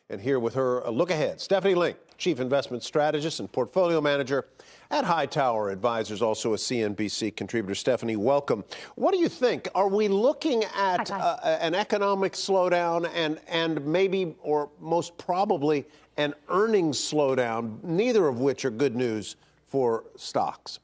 And here with her, a look ahead, Stephanie Link, Chief Investment Strategist and Portfolio Manager at Hightower Advisors, also a CNBC contributor. Stephanie, welcome. What do you think? Are we looking at an economic slowdown and maybe, or most probably, an earnings slowdown, neither of which are good news for stocks?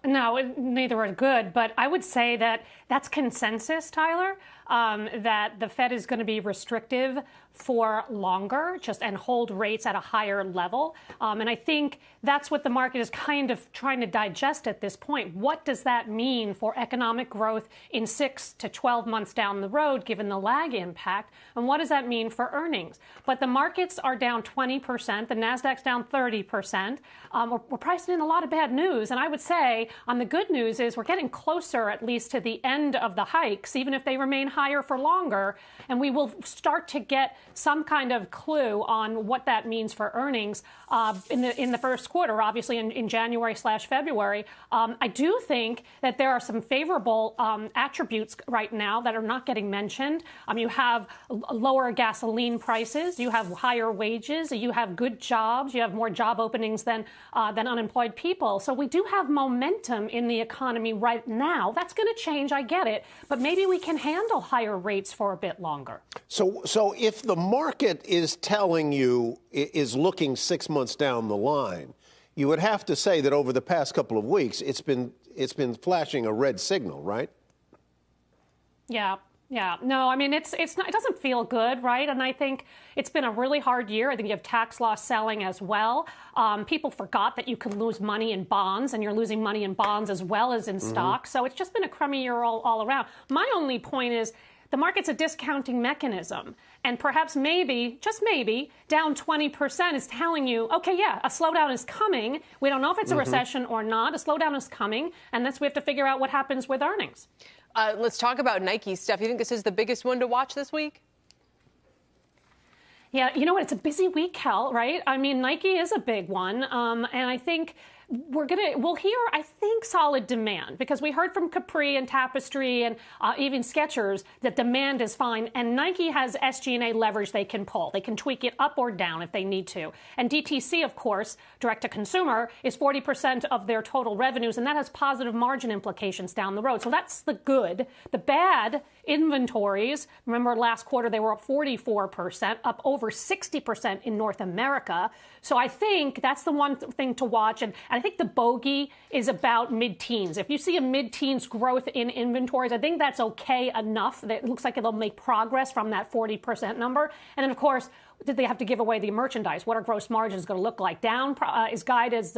No, neither are good, but I would say that that's consensus, Tyler, that the Fed is going to be restrictive for longer and hold rates at a higher level. And I think that's what the market is kind of trying to digest at this point. What does that mean for economic growth in 6 to 12 months down the road, given the lag impact? And what does that mean for earnings? But the markets are down 20%. The Nasdaq's down 30%. We're pricing in a lot of bad news. And I would say on the good news is we're getting closer at least to the end of the hikes, even if they remain higher for longer. And we will start to get some kind of clue on what that means for earnings in the first quarter, obviously in January/February. I do think that there are some favorable attributes right now that are not getting mentioned. You have lower gasoline prices, you have higher wages, you have good jobs, you have more job openings than unemployed people. So we do have momentum in the economy right now. That's going to change, I get it, but maybe we can handle higher rates for a bit longer. So if the market is telling you, is looking 6 months down the line, you would have to say that over the past couple of weeks, it's been flashing a red signal, right? Yeah. No, I mean, it doesn't feel good, right? And I think it's been a really hard year. I think you have tax loss selling as well. People forgot that you could lose money in bonds, and you're losing money in bonds as well as in stocks. So it's just been a crummy year all around. My only point is the market's a discounting mechanism. And perhaps maybe, just maybe, down 20% is telling you, okay, yeah, a slowdown is coming. We don't know if it's a recession or not. A slowdown is coming. And we have to figure out what happens with earnings. Let's talk about Nike. Steph, you think this is the biggest one to watch this week? Yeah, you know what? It's a busy week, Kel, right? I mean, Nike is a big one. And I think we'll hear, I think, solid demand, because we heard from Capri and Tapestry and even Skechers that demand is fine. And Nike has SG&A leverage they can pull. They can tweak it up or down if they need to. And DTC, of course, direct to consumer, is 40% of their total revenues. And that has positive margin implications down the road. So that's the good. The bad, inventories. Remember, last quarter, they were up 44%, up over 60% in North America. So I think that's the one thing to watch. And I think the bogey is about mid-teens. If you see a mid-teens growth in inventories, I think that's okay enough. That it looks like it'll make progress from that 40% number. And then, of course, did they have to give away the merchandise? What are gross margins going to look like? Guide is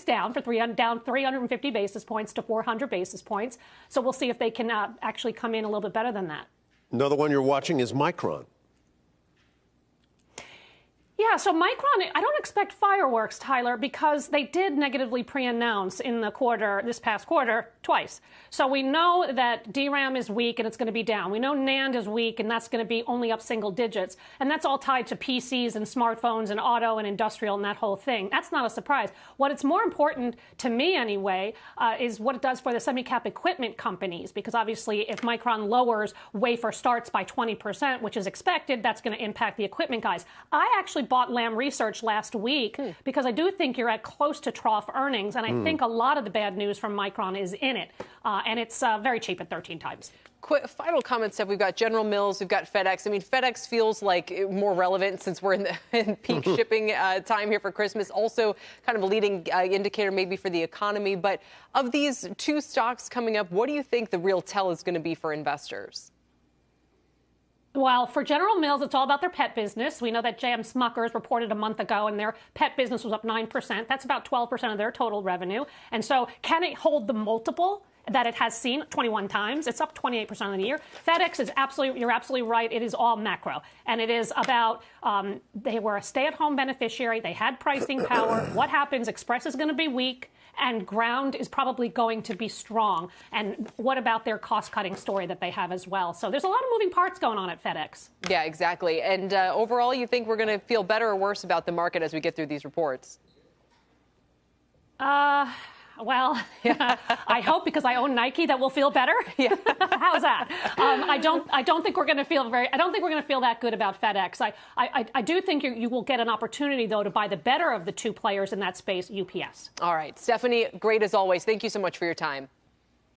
down for down 350 basis points to 400 basis points. So we'll see if they can actually come in a little bit better than that. Another one you're watching is Micron. Yeah, so Micron, I don't expect fireworks, Tyler, because they did negatively pre-announce in the quarter, this past quarter, twice. So we know that DRAM is weak and it's going to be down. We know NAND is weak and that's going to be only up single digits. And that's all tied to PCs and smartphones and auto and industrial and that whole thing. That's not a surprise. What it's more important to me anyway is what it does for the semi-cap equipment companies, because obviously if Micron lowers wafer starts by 20%, which is expected, that's going to impact the equipment guys. I actually bought Lam Research last week because I do think you're at close to trough earnings, and I think a lot of the bad news from Micron is in it, and it's very cheap at 13 times. Quick final comment, Steph. We've got General Mills, we've got FedEx. I mean, FedEx feels like more relevant since we're in peak shipping time here for Christmas. Also kind of a leading indicator maybe for the economy. But of these two stocks coming up, what do you think the real tell is going to be for investors? Well, for General Mills, it's all about their pet business. We know that J.M. Smuckers reported a month ago, and their pet business was up 9%. That's about 12% of their total revenue. And so can it hold the multiple that it has seen 21 times? It's up 28% of the year. FedEx is you're absolutely right. It is all macro. And it is about, they were a stay-at-home beneficiary. They had pricing power. What happens? Express is going to be weak, and ground is probably going to be strong. And what about their cost-cutting story that they have as well? So there's a lot of moving parts going on at FedEx. Yeah, exactly. And overall, you think we're going to feel better or worse about the market as we get through these reports? Well, I hope, because I own Nike, that we'll feel better. Yeah. How's that? I don't think we're going to feel that good about FedEx. I do think you will get an opportunity, though, to buy the better of the two players in that space, UPS. All right, Stephanie, great as always. Thank you so much for your time.